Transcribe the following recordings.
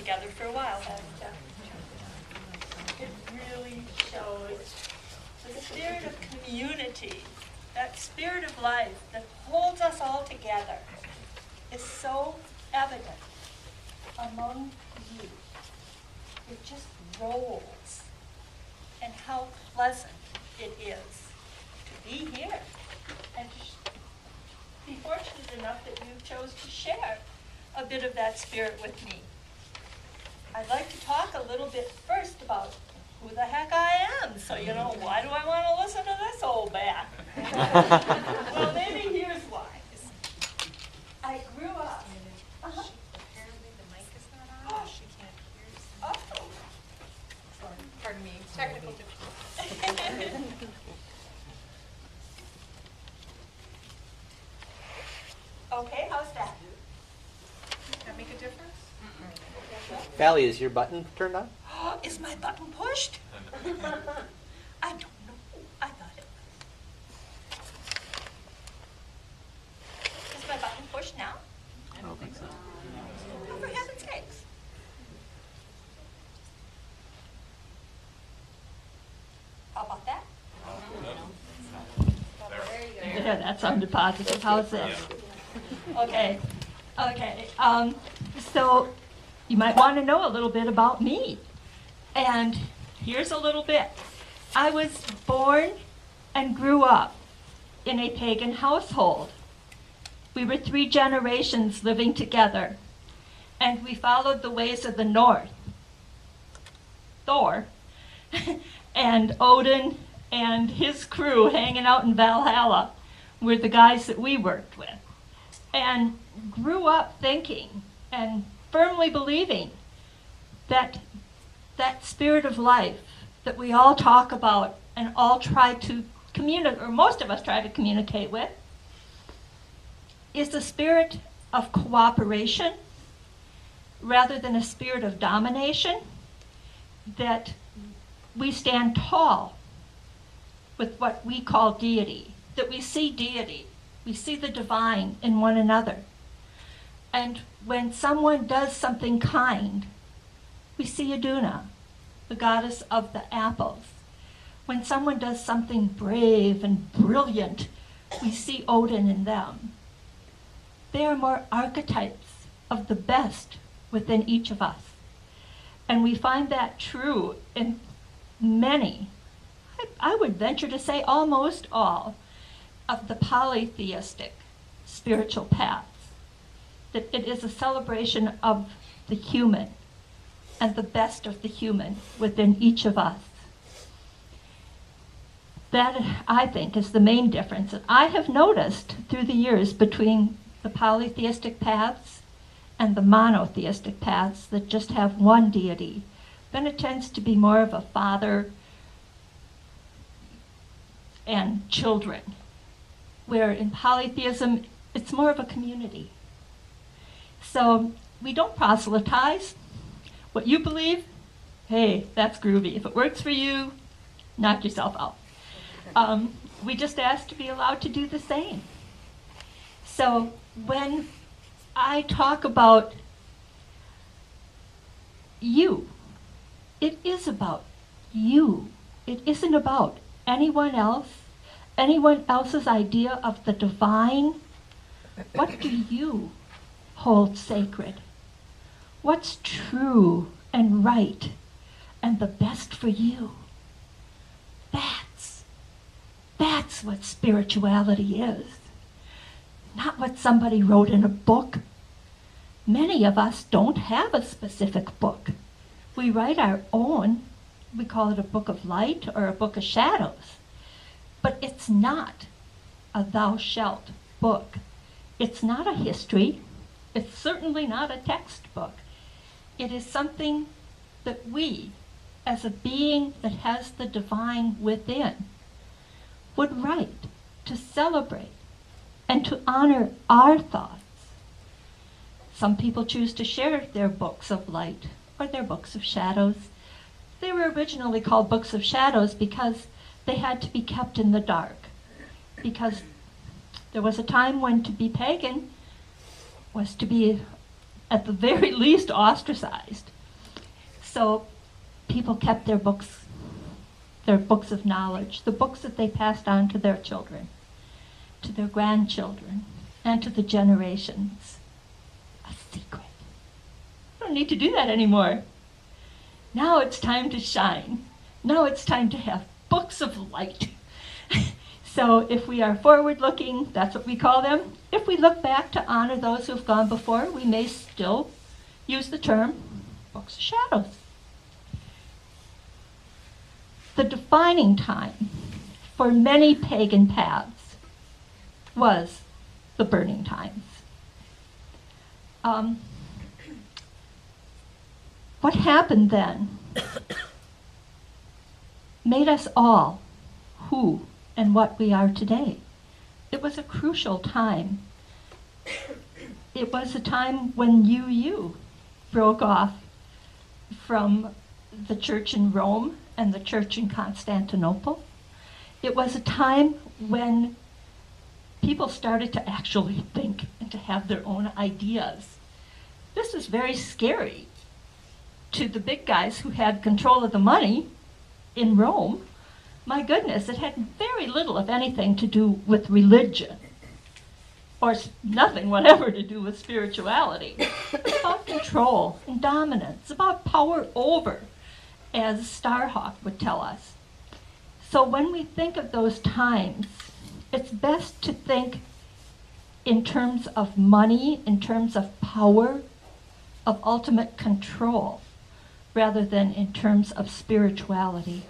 together for a while, haven't you? It really shows the spirit of community, that spirit of life that holds us all together is so evident among you. It just rolls. And how pleasant it is to be here and to be fortunate enough that you chose to share a bit of that spirit with me. I'd like to talk a little bit first about who the heck I am. So, why do I want to listen to this old bat? Well, maybe here's why. I grew up. Apparently the mic is not on. She can't hear. Oh. Sorry. Pardon me. Technical difficulties. Okay, how's that? Does that make a difference? Valley, is your button turned on? Is my button pushed? I don't know. I thought it was. Is my button pushed now? I don't think so. Oh, for heaven's sakes. How about that? Yeah, that sounded positive. How's this? Okay. So you might want to know a little bit about me. And here's a little bit. I was born and grew up in a pagan household. We were 3 generations living together, and we followed the ways of the North. Thor and Odin and his crew hanging out in Valhalla were the guys that we worked with, and grew up thinking and firmly believing that that spirit of life that we all talk about and all try to communicate, or most of us try to communicate with, is the spirit of cooperation rather than a spirit of domination, that we stand tall with what we call deity, that we see deity, we see the divine in one another. And when someone does something kind, we see Iduna, the goddess of the apples. When someone does something brave and brilliant, we see Odin in them. They are more archetypes of the best within each of us. And we find that true in many, I would venture to say almost all, of the polytheistic spiritual paths. That it is a celebration of the human and the best of the human within each of us. That, I think, is the main difference that I have noticed through the years between the polytheistic paths and the monotheistic paths that just have one deity. Then it tends to be more of a father and children, where in polytheism, it's more of a community. So we don't proselytize. What you believe, hey, that's groovy. If it works for you, knock yourself out. We just ask to be allowed to do the same. So when I talk about you, it is about you. It isn't about anyone else's idea of the divine. What do you hold sacred? What's true and right and the best for you? That's what spirituality is. Not what somebody wrote in a book. Many of us don't have a specific book. We write our own. We call it a book of light or a book of shadows. But it's not a thou shalt book. It's not a history. It's certainly not a textbook. It is something that we, as a being that has the divine within, would write to celebrate and to honor our thoughts. Some people choose to share their books of light or their books of shadows. They were originally called books of shadows because they had to be kept in the dark. Because there was a time when to be pagan was to be at the very least ostracized. So people kept their books of knowledge, the books that they passed on to their children, to their grandchildren, and to the generations. A secret. We don't need to do that anymore. Now it's time to shine. Now it's time to have books of light. So if we are forward-looking, that's what we call them. If we look back to honor those who have gone before, we may still use the term books of shadows. The defining time for many pagan paths was the burning times. What happened then made us all who and what we are today. It was a crucial time. It was a time when you broke off from the church in Rome and the church in Constantinople. It was a time when people started to actually think and to have their own ideas. This was very scary to the big guys who had control of the money in Rome. My goodness, it had very little, if anything, to do with religion, or nothing whatever to do with spirituality. It's about control and dominance, about power over, as Starhawk would tell us. So when we think of those times, it's best to think in terms of money, in terms of power, of ultimate control, rather than in terms of spirituality.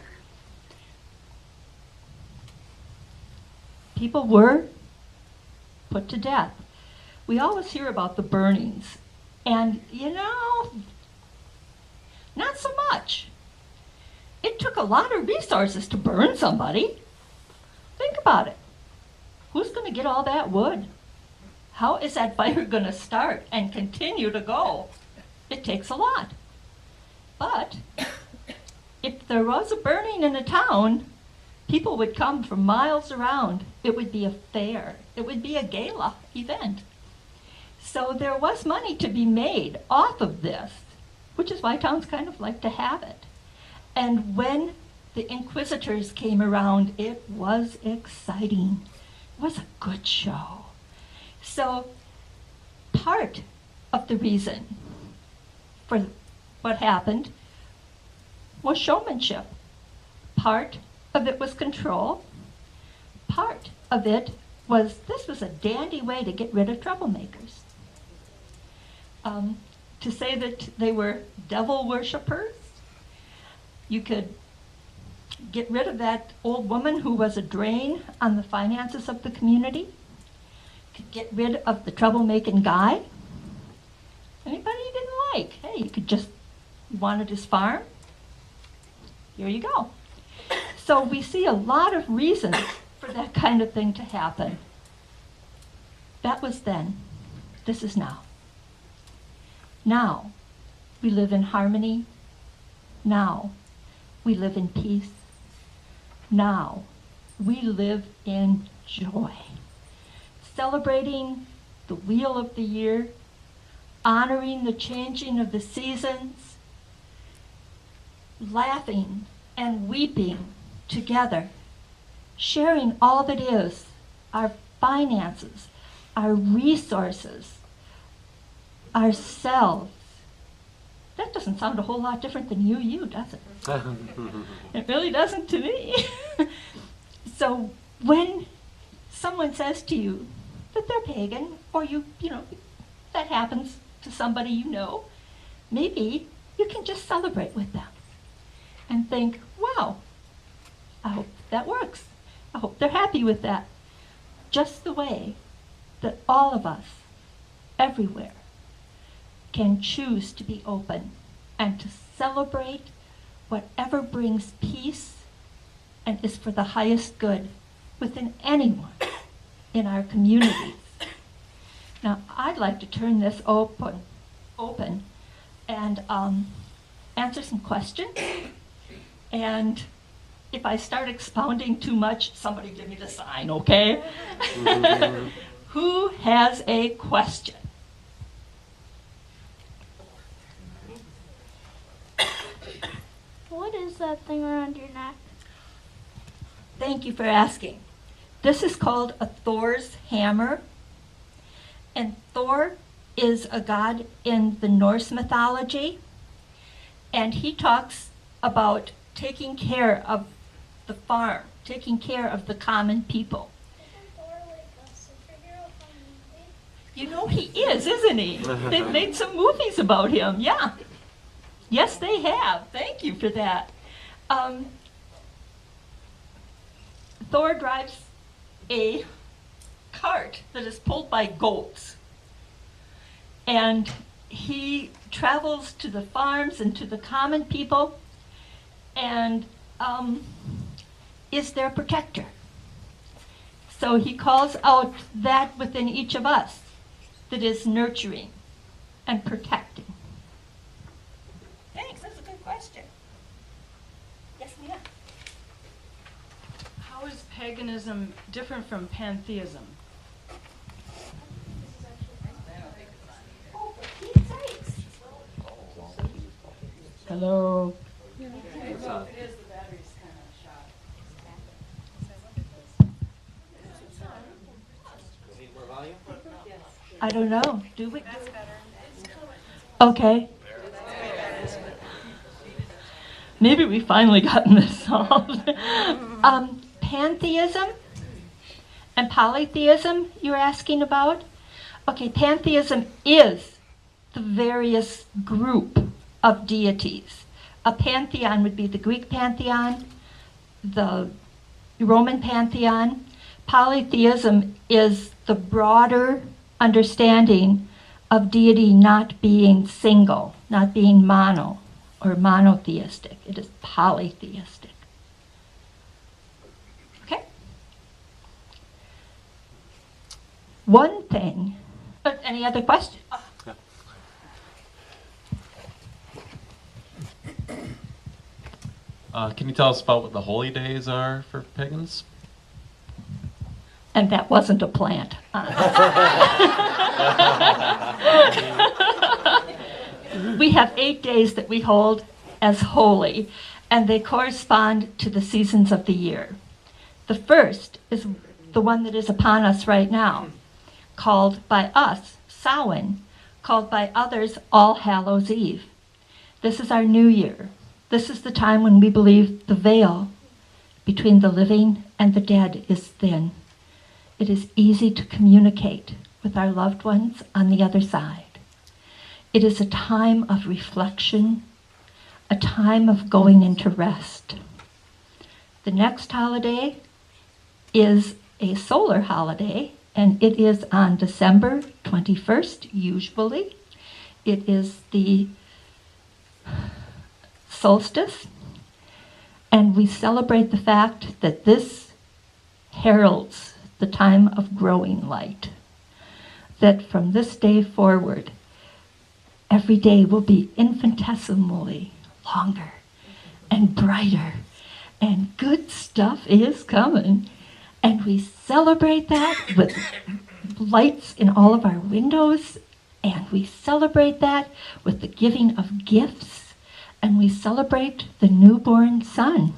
People were put to death. We always hear about the burnings, and not so much. It took a lot of resources to burn somebody. Think about it. Who's going to get all that wood? How is that fire going to start and continue to go? It takes a lot. But if there was a burning in a town, people would come from miles around. It would be a fair. It would be a gala event. So there was money to be made off of this, which is why towns kind of like to have it. And when the inquisitors came around, it was exciting. It was a good show. So part of the reason for what happened was showmanship. Part of it was control. Part of it was, this was a dandy way to get rid of troublemakers. To say that they were devil worshippers, you could get rid of that old woman who was a drain on the finances of the community. You could get rid of the troublemaking guy. Anybody you didn't like. Hey, you could just, you wanted his farm? Here you go. So we see a lot of reasons for that kind of thing to happen. That was then. This is now. Now, we live in harmony. Now, we live in peace. Now, we live in joy. Celebrating the wheel of the year, honoring the changing of the seasons, laughing and weeping together, sharing all that is, our finances, our resources, ourselves. That doesn't sound a whole lot different than you, does it? It really doesn't to me. So when someone says to you that they're pagan, or that happens to somebody you know, maybe you can just celebrate with them and think, wow, I hope that works. I hope they're happy with that. Just the way that all of us, everywhere, can choose to be open and to celebrate whatever brings peace and is for the highest good within anyone in our communities. Now, I'd like to turn this open and answer some questions. And if I start expounding too much, somebody give me the sign, okay? Who has a question? is that thing around your neck? Thank you for asking. This is called a Thor's hammer. And Thor is a god in the Norse mythology. And he talks about taking care of the farm, taking care of the common people. Isn't Thor like a superhero from a movie? You know he is, isn't he? They've made some movies about him, yeah. Yes, they have. Thank you for that. Thor drives a cart that is pulled by goats. And he travels to the farms and to the common people and is their protector. So he calls out that within each of us that is nurturing and protecting. Thanks, that's a good question. Yes, Mia? How is paganism different from pantheism? Oh, for Pete's sakes. Hello. Need more volume? I don't know, do we? That's better. Okay. Maybe we finally gotten this solved. Pantheism and polytheism you're asking about? Okay, pantheism is the various group of deities. A pantheon would be the Greek pantheon, the Roman pantheon. Polytheism is the broader understanding of deity not being single, not being mono or monotheistic. It is polytheistic. Okay? One thing, any other questions? Can you tell us about what the holy days are for pagans? And that wasn't a plant. We have 8 days that we hold as holy, and they correspond to the seasons of the year. The first is the one that is upon us right now, called by us Samhain, called by others All Hallows Eve. This is our new year. This is the time when we believe the veil between the living and the dead is thin. It is easy to communicate with our loved ones on the other side. It is a time of reflection, a time of going into rest. The next holiday is a solar holiday, and it is on December 21st, usually. It is the solstice, and we celebrate the fact that this heralds the time of growing light. That from this day forward, every day will be infinitesimally longer and brighter, and good stuff is coming. And we celebrate that with lights in all of our windows, and we celebrate that with the giving of gifts, and we celebrate the newborn sun.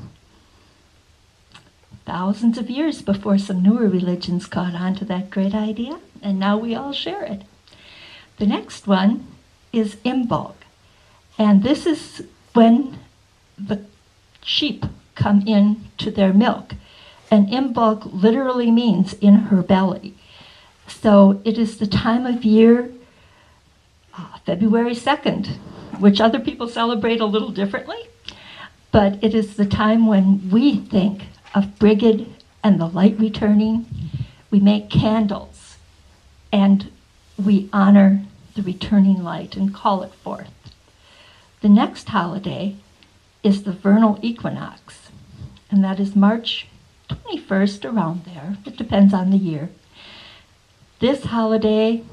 Thousands of years before some newer religions caught on to that great idea, and now we all share it. The next one is Imbolc, and this is when the sheep come in to their milk, and Imbolc literally means in her belly. So it is the time of year, February 2nd, which other people celebrate a little differently, but it is the time when we think of Brigid and the light returning. We make candles, and we honor the returning light and call it forth. The next holiday is the vernal equinox, and that is March 21st, around there. It depends on the year. This holiday,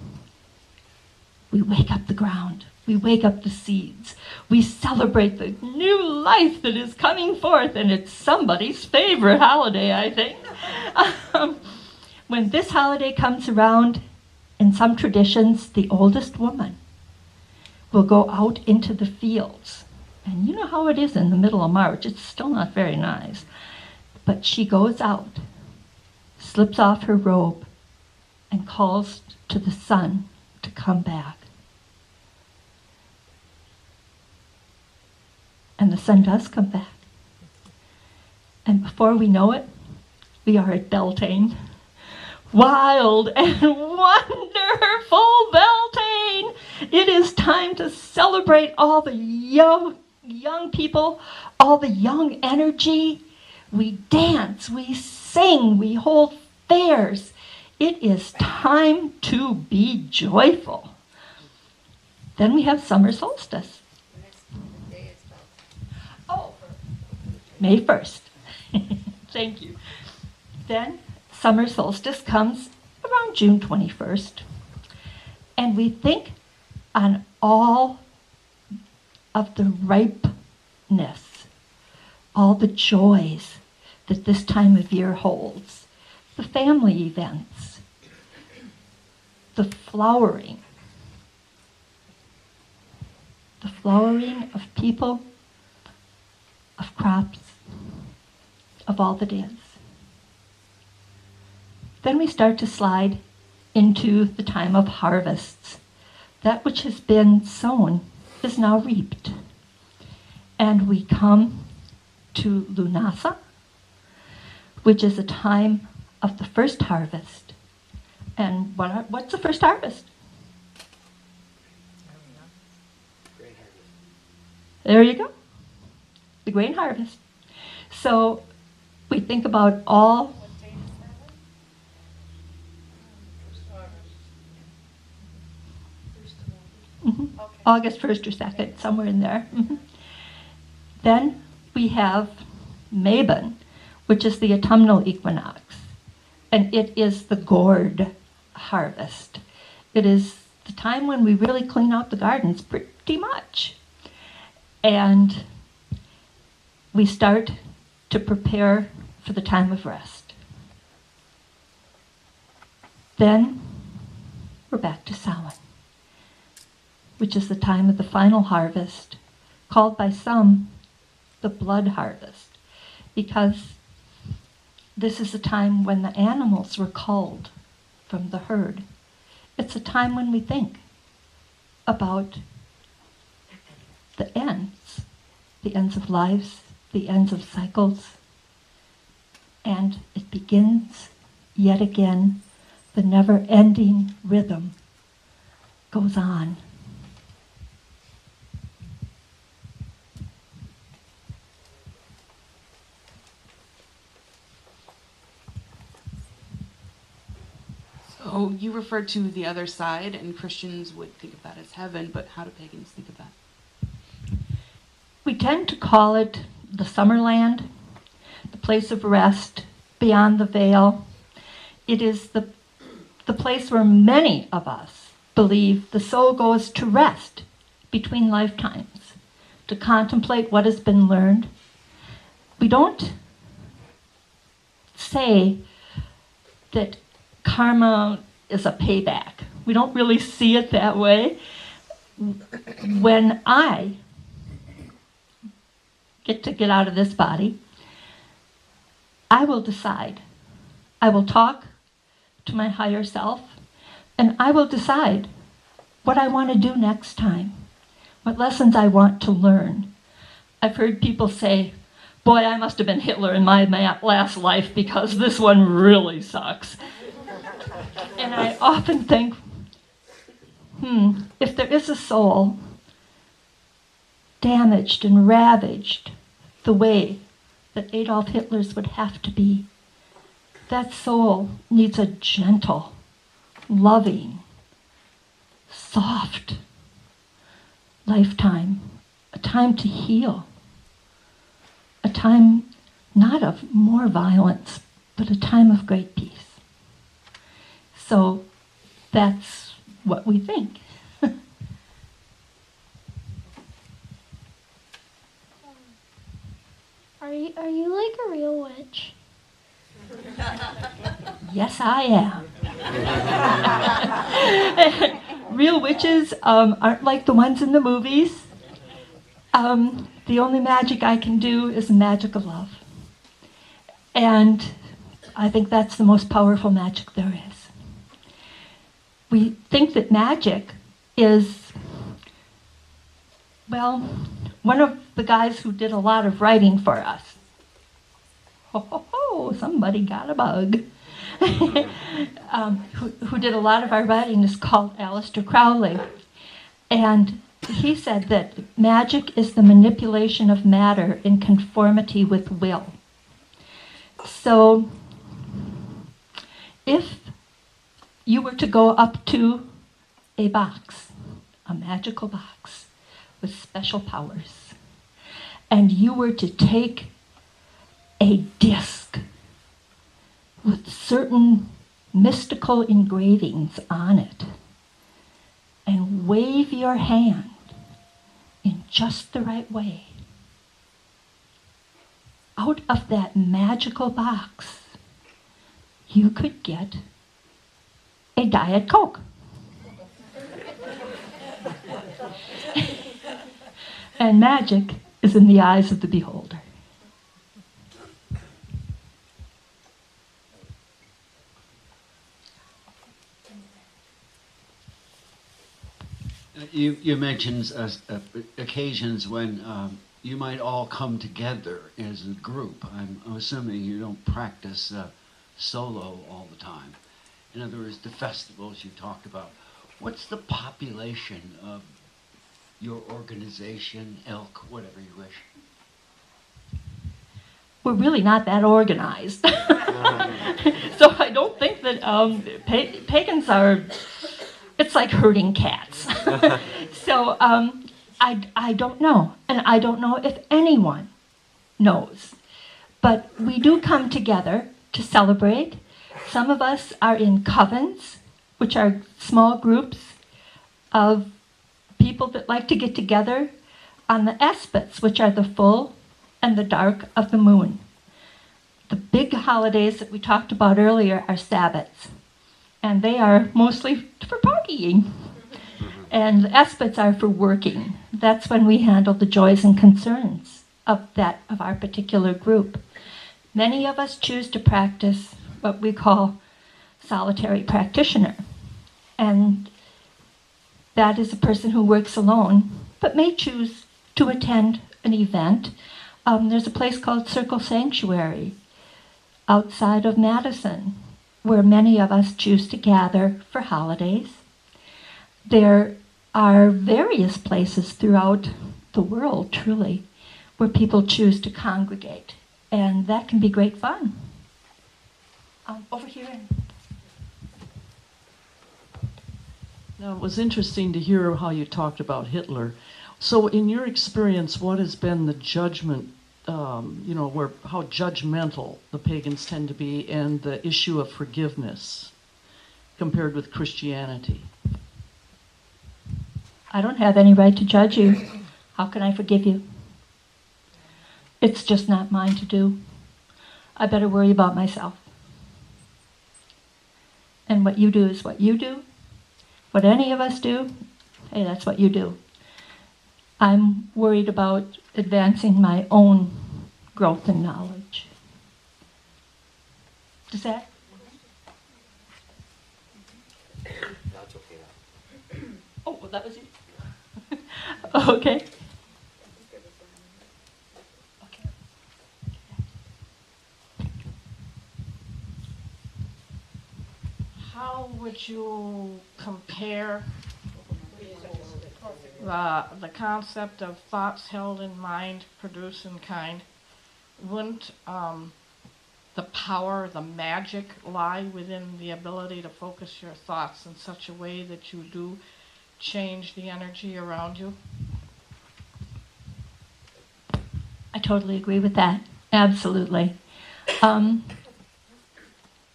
we wake up the ground. We wake up the seeds. We celebrate the new life that is coming forth, and it's somebody's favorite holiday, I think. When this holiday comes around, in some traditions, the oldest woman will go out into the fields And you know how it is in the middle of March. It's still not very nice. But she goes out, slips off her robe, and calls to the sun to come back. And the sun does come back. And before we know it, we are at Beltane. Wild and wonderful Beltane! It is time to celebrate all the young people, all the young energy. We dance, we sing, we hold fairs. It is time to be joyful. Then we have summer solstice. Oh, May 1st. Thank you. Then summer solstice comes around June 21st. And we think on all of the ripeness, all the joys that this time of year holds, the family events, the flowering of people, of crops, of all that is. Then we start to slide into the time of harvests. That which has been sown is now reaped. And we come to Lunasa, which is a time of the first harvest. And what's the first harvest? Grain harvest. There you go. The grain harvest. So we think about all. What date is that? Mhm. Okay. August 1st or 2nd, somewhere in there. Mhm. Then we have Mabon, which is the autumnal equinox, and it is the gourd harvest. It is the time when we really clean out the gardens pretty much. And we start to prepare for the time of rest. Then we're back to Samhain, which is the time of the final harvest, called by some the blood harvest, because this is a time when the animals were culled from the herd. It's a time when we think about the ends of lives, the ends of cycles, and it begins yet again. The never-ending rhythm goes on. So you referred to the other side, and Christians would think of that as heaven, but how do pagans think of that? We tend to call it the Summerland, the place of rest beyond the veil. It is the place where many of us believe the soul goes to rest between lifetimes, to contemplate what has been learned. We don't say that karma is a payback. We don't really see it that way. When I get out of this body, I will decide. I will talk to my higher self, and I will decide what I want to do next time, what lessons I want to learn. I've heard people say, boy, I must have been Hitler in my last life because this one really sucks. And I often think, if there is a soul damaged and ravaged the way that Adolf Hitler's would have to be, that soul needs a gentle, loving, soft lifetime, a time to heal, a time not of more violence, but a time of great peace. So that's what we think. Are you like a real witch? Yes, I am. Real witches aren't like the ones in the movies. The only magic I can do is the magic of love. And I think that's the most powerful magic there is. We think that magic is, well, one of the guys who did a lot of writing for us. Ho, ho, ho, somebody got a bug. Who did a lot of our writing is called Aleister Crowley. And he said that magic is the manipulation of matter in conformity with will. So, if you were to go up to a box, a magical box with special powers, and you were to take a disc with certain mystical engravings on it and wave your hand in just the right way, out of that magical box, you could get a Diet Coke. And magic is in the eyes of the beholder. You mentioned occasions when you might all come together as a group. I'm assuming you don't practice solo all the time. In other words, the festivals you talked about. What's the population of your organization, ilk, whatever you wish? We're really not that organized. So I don't think that pagans are, it's like herding cats. So I don't know. And I don't know if anyone knows. But we do come together to celebrate. Some of us are in covens, which are small groups of people that like to get together on the aspects, which are the full and the dark of the moon. The big holidays that we talked about earlier are Sabbats, and they are mostly for partying. And the aspects are for working. That's when we handle the joys and concerns of our particular group. Many of us choose to practice what we call solitary practitioner. And that is a person who works alone, but may choose to attend an event. There's a place called Circle Sanctuary outside of Madison, where many of us choose to gather for holidays. There are various places throughout the world, truly, where people choose to congregate, and that can be great fun. Over here. Now, it was interesting to hear how you talked about Hitler. So in your experience, what has been the judgment, how judgmental the pagans tend to be, and the issue of forgiveness compared with Christianity? I don't have any right to judge you. How can I forgive you? It's just not mine to do. I better worry about myself. And what you do is what you do. What any of us do, hey, that's what you do. I'm worried about advancing my own growth and knowledge. Does that? That's okay now. Oh, well, that was you. Okay. Okay. How would you compare the concept of thoughts held in mind produce in kind? Wouldn't the power, the magic lie within the ability to focus your thoughts in such a way that you do change the energy around you? I totally agree with that. Absolutely.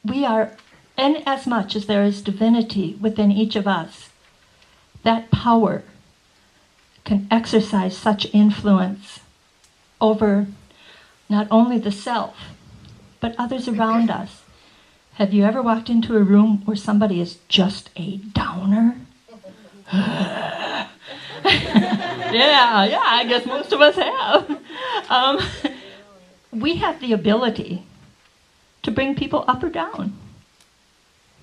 We are, in as much as there is divinity within each of us, that power can exercise such influence over not only the self, but others around us. Have you ever walked into a room where somebody is just a downer? Yeah, I guess most of us have. Um, we have the ability to bring people up or down.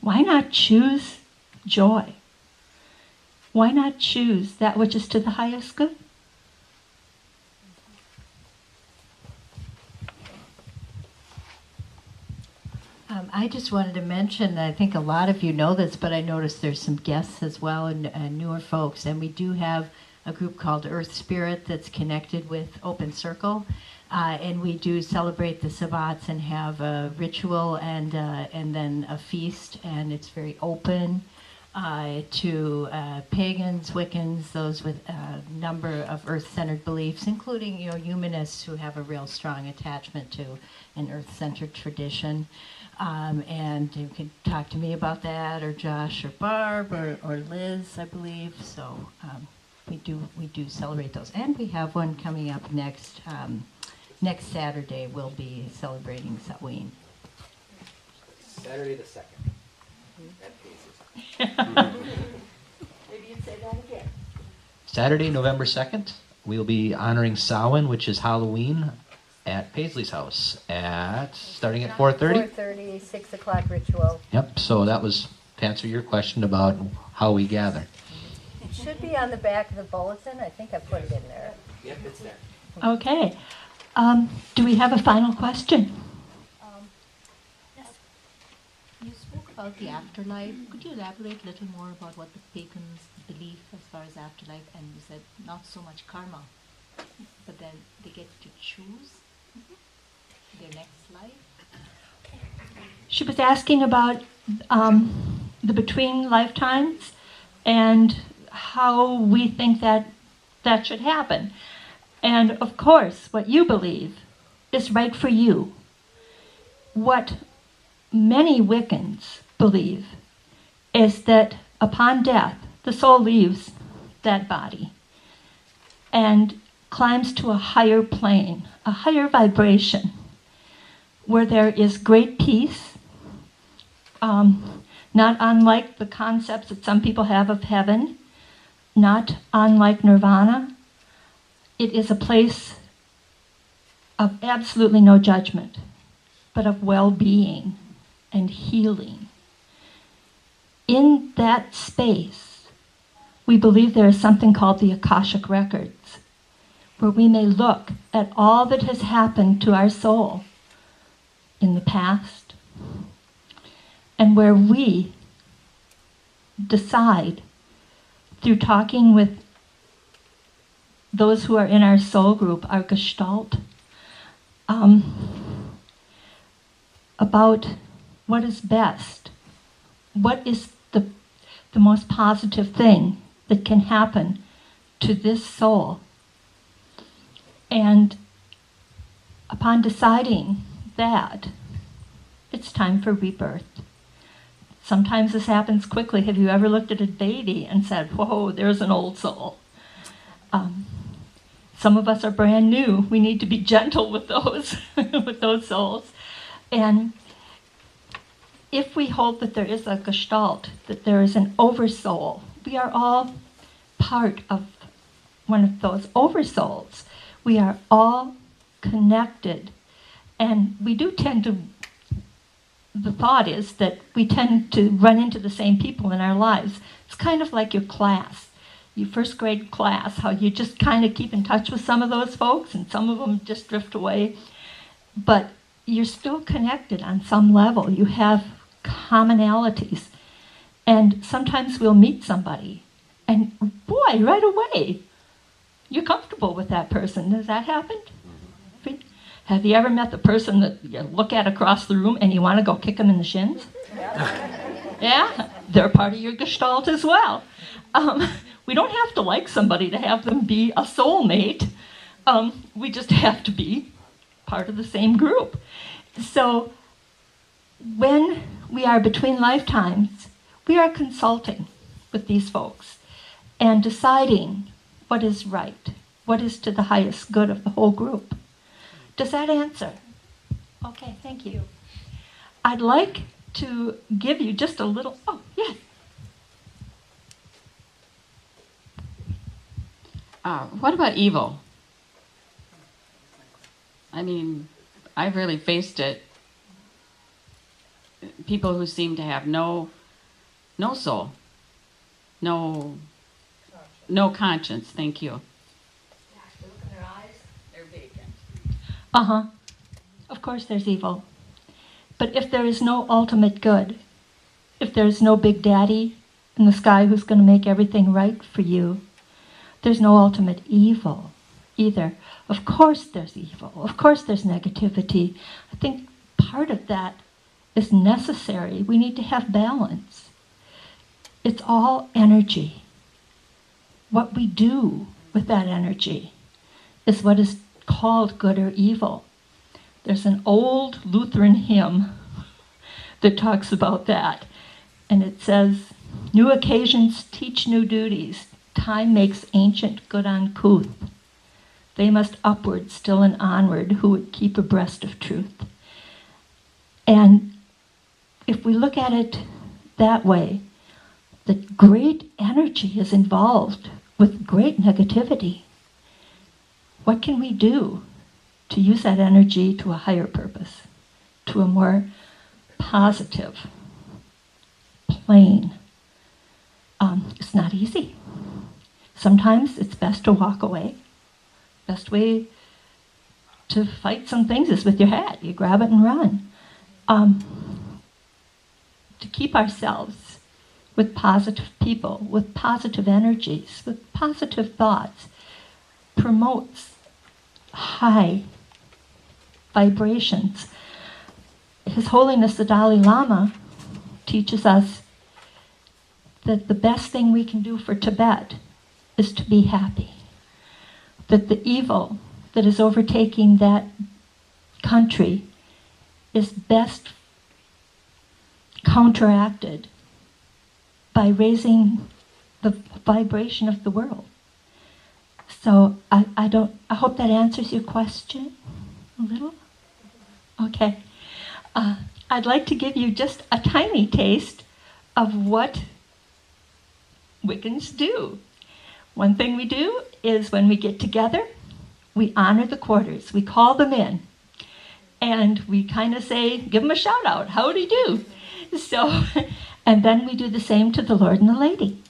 Why not choose joy? Why not choose that which is to the highest good? I just wanted to mention, I think a lot of you know this, but I noticed there's some guests as well and newer folks. And we do have a group called Earth Spirit that's connected with Open Circle. And we do celebrate the Sabbats and have a ritual and then a feast. And it's very open to pagans, Wiccans, those with a number of earth-centered beliefs, including humanists who have a real strong attachment to an earth-centered tradition. And you can talk to me about that, or Josh, or Barb, or Liz, I believe. So we do celebrate those, and we have one coming up next Saturday. We'll be celebrating Samhain. Saturday the 2nd. At Paisley's. Maybe you'd say that again. Saturday, November 2nd, we'll be honoring Samhain, which is Halloween, at Paisley's house starting at 4:30. 4:30, 6 o'clock ritual. Yep. So that was to answer your question about how we gather. It should be on the back of the bulletin. I think I put it in there. Yep, it's there. Okay. Do we have a final question? Yes. You spoke about the afterlife. Could you elaborate a little more about what the pagans believe as far as afterlife? And you said not so much karma, but then they get to choose their next life. She was asking about the between lifetimes and how we think that should happen. And of course, what you believe is right for you. What many Wiccans believe is that upon death, the soul leaves that body and climbs to a higher plane, a higher vibration, where there is great peace, not unlike the concepts that some people have of heaven, not unlike nirvana. It is a place of absolutely no judgment, but of well-being and healing. In that space, we believe there is something called the Akashic Records, where we may look at all that has happened to our soul in the past, and where we decide through talking with those who are in our soul group, our gestalt, about what is best, what is the most positive thing that can happen to this soul. And upon deciding that, it's time for rebirth. Sometimes this happens quickly. Have you ever looked at a baby and said, whoa, there's an old soul? Some of us are brand new. We need to be gentle with those, with those souls. And if we hold that there is a gestalt, that there is an oversoul, we are all part of one of those oversouls. We are all connected. And we do tend to, the thought is that we tend to run into the same people in our lives. It's kind of like your class, your first grade class, how you just kind of keep in touch with some of those folks and some of them just drift away. But you're still connected on some level. You have commonalities. And sometimes we'll meet somebody and boy, right away, you're comfortable with that person. Has that happened? Have you ever met the person that you look at across the room and you want to go kick them in the shins? Yeah, they're part of your gestalt as well. We don't have to like somebody to have them be a soulmate. We just have to be part of the same group. So when we are between lifetimes, we are consulting with these folks and deciding what is right, what is to the highest good of the whole group. Does that answer? Okay, thank you. I'd like to give you just a little, oh, yes. What about evil? I mean, I've really faced it. People who seem to have no soul, no conscience. Thank you. Uh-huh. Of course there's evil. But if there is no ultimate good, if there is no big daddy in the sky who's going to make everything right for you, there's no ultimate evil either. Of course there's evil. Of course there's negativity. I think part of that is necessary. We need to have balance. It's all energy. What we do with that energy is what is called good or evil. There's an old Lutheran hymn that talks about that. And it says, "New occasions teach new duties. Time makes ancient good uncouth. They must upward still and onward who would keep abreast of truth." And if we look at it that way, the great energy is involved with great negativity. What can we do to use that energy to a higher purpose, to a more positive plane? It's not easy. Sometimes it's best to walk away. Best way to fight some things is with your hat. You grab it and run. To keep ourselves with positive people, with positive energies, with positive thoughts, promotes high vibrations. His Holiness the Dalai Lama teaches us that the best thing we can do for Tibet is to be happy. That the evil that is overtaking that country is best counteracted by raising the vibration of the world. So I hope that answers your question a little. Okay. I'd like to give you just a tiny taste of what Wiccans do. One thing we do is when we get together, we honor the quarters. We call them in. And we kind of say, give them a shout out. Howdy do. So, and then we do the same to the Lord and the Lady.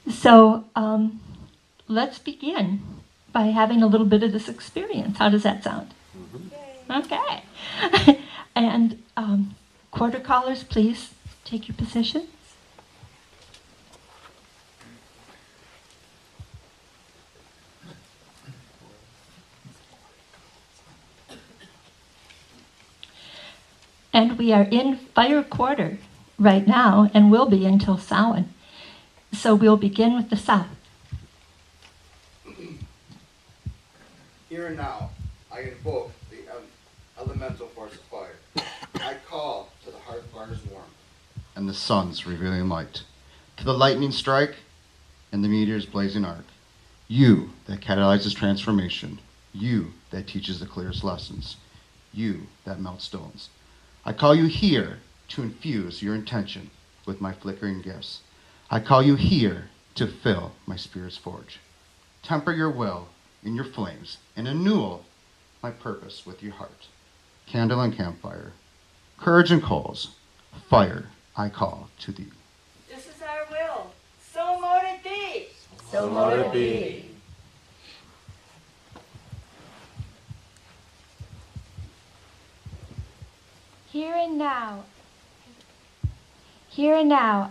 So let's begin by having a little bit of this experience. How does that sound? Okay. And quarter callers, please take your positions. And we are in fire quarter right now and will be until Samhain. So we'll begin with the south. Here and now, I invoke the elemental force of fire. I call to the hearth burner's warmth and the sun's revealing light, to the lightning strike and the meteor's blazing arc. You that catalyzes transformation, you that teaches the clearest lessons, you that melts stones. I call you here to infuse your intention with my flickering gifts. I call you here to fill my spirit's forge. Temper your will in your flames and annul my purpose with your heart. Candle and campfire, courage and coals, fire I call to thee. This is our will. So mote it be. So mote it be. Here and now,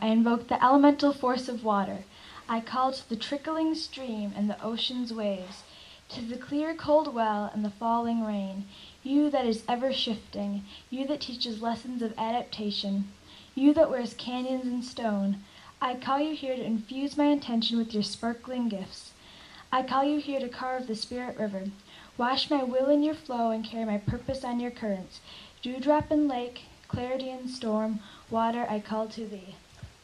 I invoke the elemental force of water. I call to the trickling stream and the ocean's waves, to the clear cold well and the falling rain. You that is ever shifting, you that teaches lessons of adaptation, you that wears canyons in stone, I call you here to infuse my intention with your sparkling gifts. I call you here to carve the spirit river, wash my will in your flow and carry my purpose on your currents. Dewdrop in lake, clarity in storm, water I call to thee.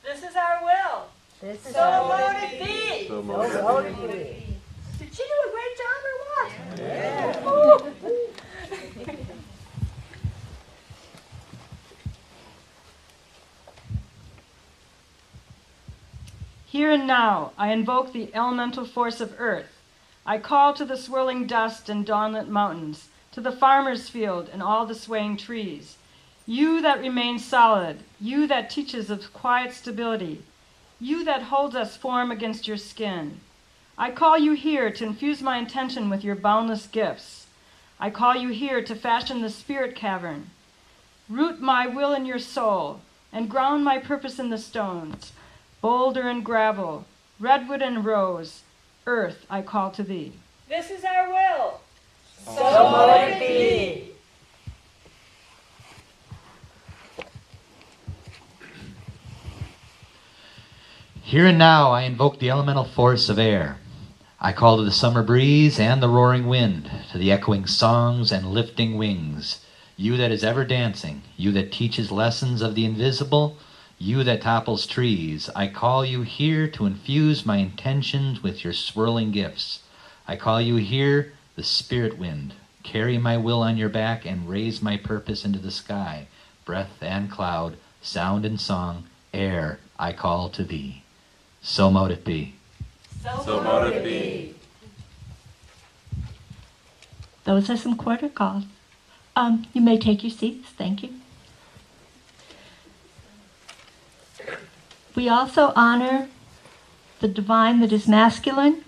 This is our will. This is So mote it be. So mote it be. Did she do a great job or what? Yeah. Here and now, I invoke the elemental force of earth. I call to the swirling dust and dawnlit mountains, to the farmer's field and all the swaying trees. You that remain solid, you that teaches of quiet stability, you that holds us form against your skin. I call you here to infuse my intention with your boundless gifts. I call you here to fashion the spirit cavern. Root my will in your soul, and ground my purpose in the stones. Boulder and gravel, redwood and rose, earth I call to thee. This is our will. So mote it be. Here and now I invoke the elemental force of air. I call to the summer breeze and the roaring wind, to the echoing songs and lifting wings. You that is ever dancing, you that teaches lessons of the invisible, you that topples trees, I call you here to infuse my intentions with your swirling gifts. I call you here, the spirit wind. Carry my will on your back and raise my purpose into the sky. Breath and cloud, sound and song, air, I call to thee. So mote it be. So mote it be. Those are some quarter calls. You may take your seats. Thank you. We also honor the divine that is masculine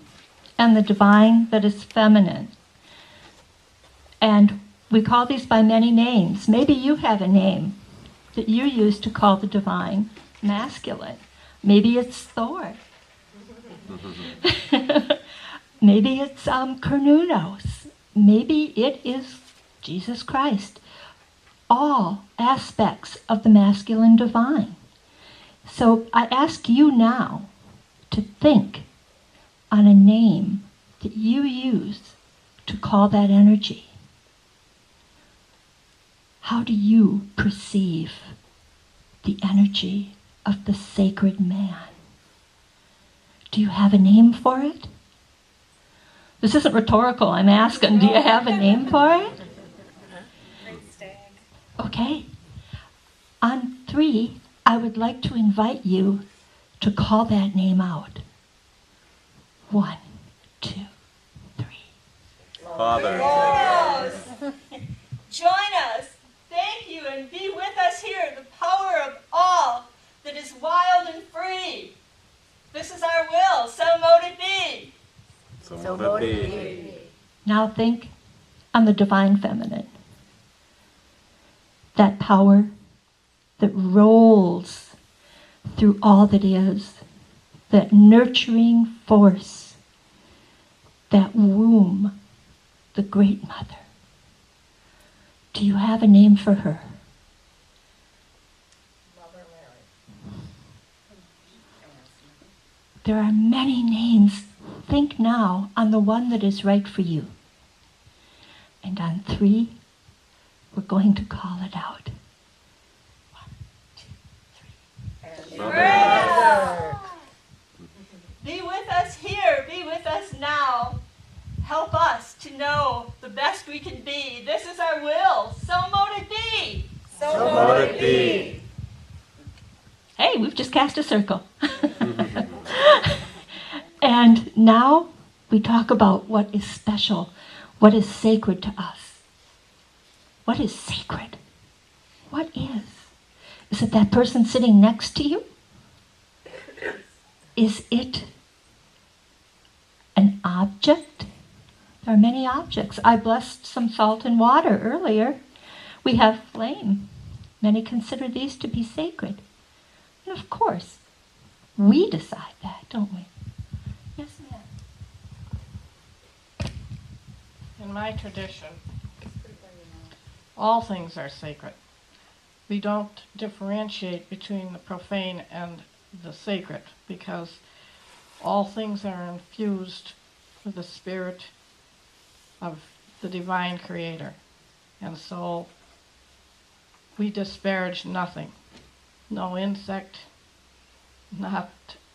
and the divine that is feminine. And we call these by many names. Maybe you have a name that you use to call the divine masculine. Maybe it's Thor. Maybe it's Kernunos. Maybe it is Jesus Christ. All aspects of the masculine divine. So I ask you now to think on a name that you use to call that energy. How do you perceive the energy of the sacred man? Do you have a name for it? This isn't rhetorical. I'm asking, do you have a name for it? Great stag. Okay. On 3, I would like to invite you to call that name out. 1, 2, 3. Father. Yes. Join us. Thank you and be with us here, the power of all that is wild and free. This is our will, so mote it be. So mote it be. Now think on the divine feminine. That power that rolls through all that is, that nurturing force, that womb, the Great Mother. Do you have a name for her? Mother Mary. There are many names. Think now on the one that is right for you. And on 3, we're going to call it out. 1, 2, 3. Mother. Be with us here. Be with us now. Help us to know the best we can be. This is our will. So mote it be. So mote it be. Hey, we've just cast a circle. And now we talk about what is special, what is sacred to us. What is sacred? What is? Is it that person sitting next to you? Is it an object? There are many objects. I blessed some salt and water earlier. We have flame. Many consider these to be sacred. And of course, we decide that, don't we? Yes, ma'am. In my tradition, all things are sacred. We don't differentiate between the profane and the sacred because all things are infused with the spirit of the divine creator. And so we disparage nothing. No insect, not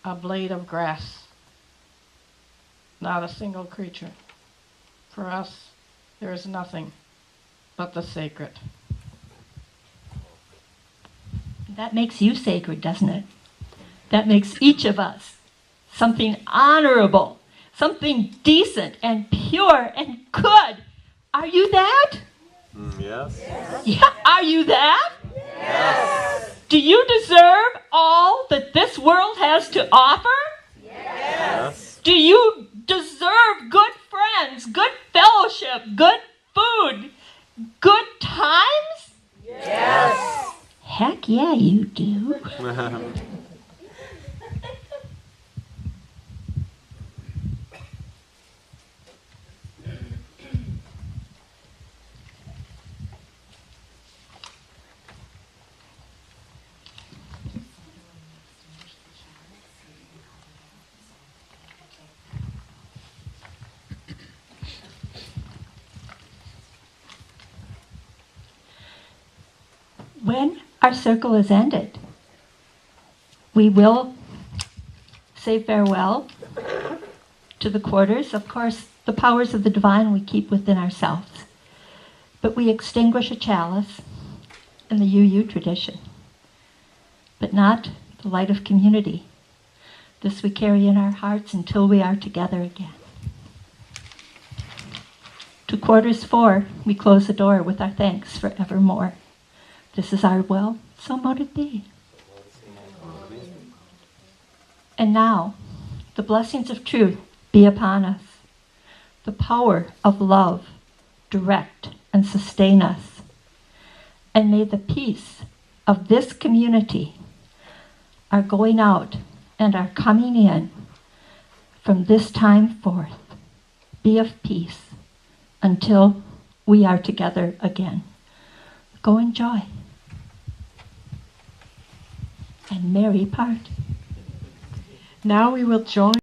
a blade of grass, not a single creature. For us, there is nothing but the sacred. That makes you sacred, doesn't it? That makes each of us something honorable. something decent and pure and good. Are you that? Yes. Yeah, are you that? Yes. Do you deserve all that this world has to offer? Yes. Do you deserve good friends, good fellowship, good food, good times? Yes. Heck yeah, you do. When our circle is ended, we will say farewell to the quarters. Of course, the powers of the divine we keep within ourselves. But we extinguish a chalice in the UU tradition, but not the light of community. This we carry in our hearts until we are together again. To quarters 4, we close the door with our thanks for evermore. This is our will, so mote it be. And now, the blessings of truth be upon us. The power of love direct and sustain us. And may the peace of this community, our going out and our coming in, from this time forth, be of peace until we are together again. Go in joy and merry part. Now we will join